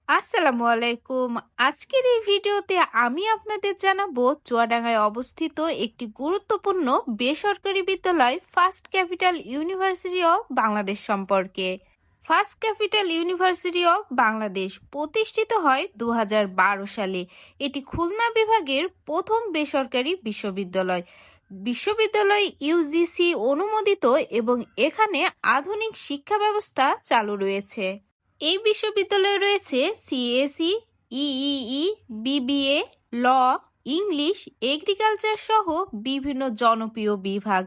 আসসালামু আলাইকুম। আজকের এই ভিডিওতে আমি আপনাদের জানাবো চুয়াডাঙ্গায় অবস্থিত একটি গুরুত্বপূর্ণ বেসরকারি বিদ্যালয় first capital university of Bangladesh সম্পর্কে। First capital university of Bangladesh প্রতিষ্ঠিত হয় 2012 সালে। এটি খুলনা বিভাগের প্রথম বেসরকারি বিশ্ববিদ্যালয়। বিশ্ববিদ্যালয় ইউজিসি অনুমোদিত এবং এখানে আধুনিক শিক্ষা ব্যবস্থা চালু রয়েছে। এই বিশ্ববিদ্যালয়ে রয়েছে সিএসই, ইইই, বিবিএ, ল, ইংলিশ, এগ্রিকালচার সহ বিভিন্ন জনপ্রিয় বিভাগ।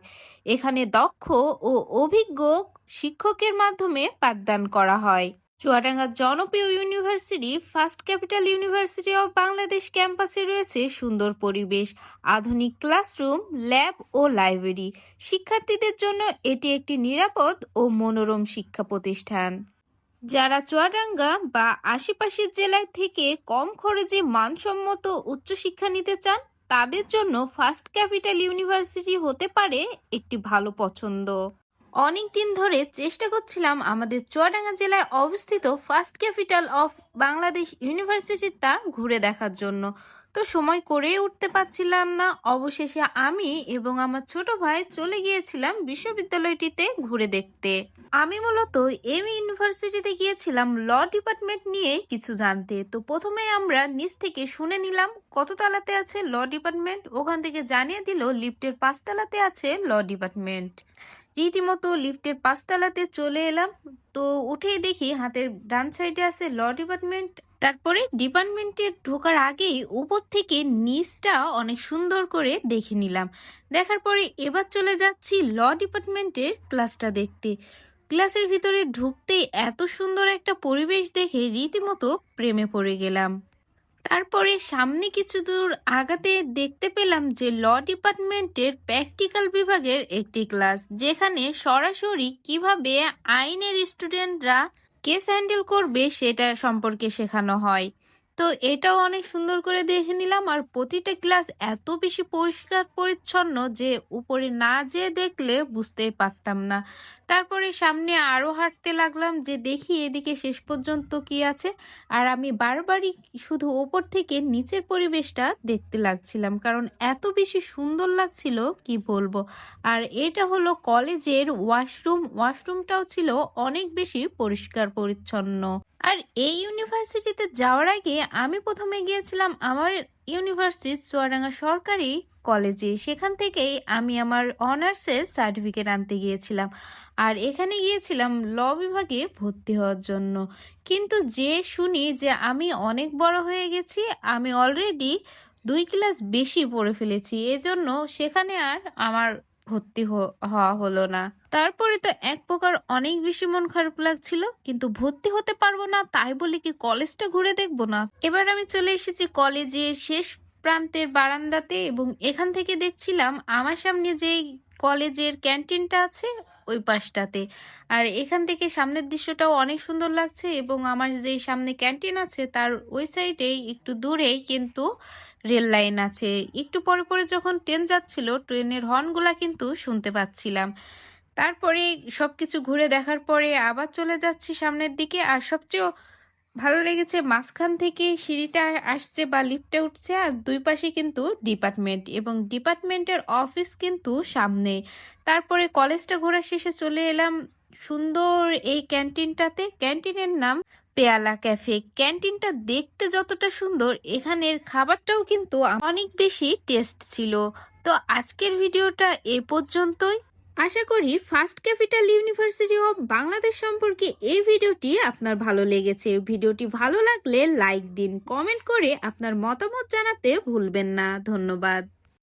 এখানে দক্ষ ও অভিজ্ঞ শিক্ষকের মাধ্যমে পাঠদান করা হয়। চুয়াডাঙ্গার জনপ্রিয় university first capital university of Bangladesh ক্যাম্পাসে রয়েছে সুন্দর পরিবেশ, আধুনিক ক্লাসরুম, ল্যাব ও লাইব্রেরি। শিক্ষার্থীদের জন্য এটি একটি নিরাপদ ও মনোরম শিক্ষা প্রতিষ্ঠান। যারা চুয়াডাঙ্গা বা আশেপাশের জেলায় থেকে কম খরচে মানসম্মত উচ্চশিক্ষা নিতে চান, তাদের জন্য ফার্স্ট ক্যাপিটাল ইউনিভার্সিটি হতে পারে একটি ভালো পছন্দ। অনেক দিন ধরে চেষ্টা করছিলাম আমাদের চুয়াডাঙ্গা জেলায় অবস্থিত ফার্স্ট ক্যাপিটাল অফ বাংলাদেশ ইউনিভার্সিটিটা ঘুরে দেখার জন্য, তো সময় করে উঠতে পারছিলাম না। অবশেষে আমি এবং আমার ছোট ভাই চলে গিয়েছিলাম বিশ্ববিদ্যালয়টিতে ঘুরে দেখতে। আমি মূলত এম ইউনিভার্সিটিতে গিয়েছিলাম ল ডিপার্টমেন্ট নিয়ে কিছু জানতে। তো প্রথমে আমরা নিচ থেকে শুনে নিলাম কত তলাতে আছে ল ডিপার্টমেন্ট। ওখান থেকে জানিয়ে দিল লিফটের 5 তলাতে আছে ল ডিপার্টমেন্ট। রীতিমতো লিফটের 5 তলাতে চলে এলাম। তো উঠেই দেখি হাতের ডান সাইডে আছে ল ডিপার্টমেন্ট। তারপরে ডিপার্টমেন্টে ঢোকার আগেই উপর থেকে নিচটা অনেক সুন্দর করে দেখে নিলাম। দেখার পরে এবার চলে যাচ্ছি ল ডিপার্টমেন্টের ক্লাসটা দেখতে। ক্লাসের ভিতরে ঢুকতেই এত সুন্দর একটা পরিবেশ দেখে রীতিমতো প্রেমে পড়ে গেলাম। তারপরে সামনে কিছু দূর আগাতে দেখতে পেলাম যে ল ডিপার্টমেন্টের প্র্যাকটিক্যাল বিভাগের একটি ক্লাস, যেখানে সরাসরি কিভাবে আইনের স্টুডেন্টরা কেস হ্যান্ডেল করবে সেটা সম্পর্কে শেখানো হয়। তো এটাও অনেক সুন্দর করে দেখে নিলাম। আর প্রতিটা ক্লাস এত বেশি পরিষ্কার পরিচ্ছন্ন যে উপরে না যেয়ে দেখলে বুঝতেই পারতাম না। তারপরে সামনে আরো হাঁটতে লাগলাম যে দেখি এদিকে শেষ পর্যন্ত কি আছে। আর আমি বারবারই শুধু ওপর থেকে নিচের পরিবেশটা দেখতে লাগছিলাম, কারণ এত বেশি সুন্দর লাগছিল কি বলবো। আর এটা হলো কলেজের ওয়াশরুমটাও ছিল অনেক বেশি পরিষ্কার পরিচ্ছন্ন। আর এই ইউনিভার্সিটিতে যাওয়ার আগে আমি প্রথমে গিয়েছিলাম আমার ইউনিভার্সিটি চুয়াডাঙ্গা সরকারি কলেজে। সেখান থেকেই আমি আমার অনার্সের সার্টিফিকেট আনতে গিয়েছিলাম। আর এখানে গিয়েছিলাম ল বিভাগে ভর্তি হওয়ার জন্য। কিন্তু যে শুনি যে আমি অনেক বড় হয়ে গেছি, আমি অলরেডি 2 ক্লাস বেশি পড়ে ফেলেছি, এজন্য সেখানে আর আমার ভর্তি হওয়া হলো না। তারপরে তো এক প্রকার অনেক বেশি মন খারাপ লাগছিল, কিন্তু ভর্তি হতে পারবো না তাই বলে কি কলেজটা ঘুরে দেখবো না। এবার আমি চলে এসেছি কলেজের শেষ প্রান্তের বারান্দাতে এবং এখান থেকে দেখছিলাম আমার সামনে যে কলেজের ক্যান্টিনটা আছে ওই পাশটাতে। আর এখান থেকে সামনের দৃশ্যটাও অনেক সুন্দর লাগছে এবং আমার যে সামনে ক্যান্টিন আছে তার ওই সাইডেই একটু দূরেই কিন্তু রেল লাইন আছে। একটু পরে পরে যখন ট্রেন যাচ্ছিল ট্রেনের হর্নগুলা কিন্তু শুনতে পাচ্ছিলাম। তারপরে সবকিছু ঘুরে দেখার পরে আবার চলে যাচ্ছি সামনের দিকে। আর সবচেয়ে ভালো লেগেছে মাঝখান থেকে সিঁড়িটা আসছে বা লিফটে উঠছে, আর দুই পাশে কিন্তু ডিপার্টমেন্ট এবং ডিপার্টমেন্টের অফিস কিন্তু সামনে। তারপরে কলেজটা ঘোরা শেষে চলে এলাম সুন্দর এই ক্যান্টিনটাতে। ক্যান্টিনের নাম পেয়ালা ক্যাফে। ক্যান্টিনটা দেখতে যতটা সুন্দর, এখানের খাবারটাও কিন্তু অনেক বেশি টেস্ট ছিল। তো আজকের ভিডিওটা এ পর্যন্তই। আশা করি first capital university of Bangladesh সম্পর্কে এই ভিডিওটি আপনার ভালো লেগেছে। ভিডিওটি ভালো লাগলে লাইক দিন, কমেন্ট করে আপনার মতামত জানাতে ভুলবেন না। ধন্যবাদ।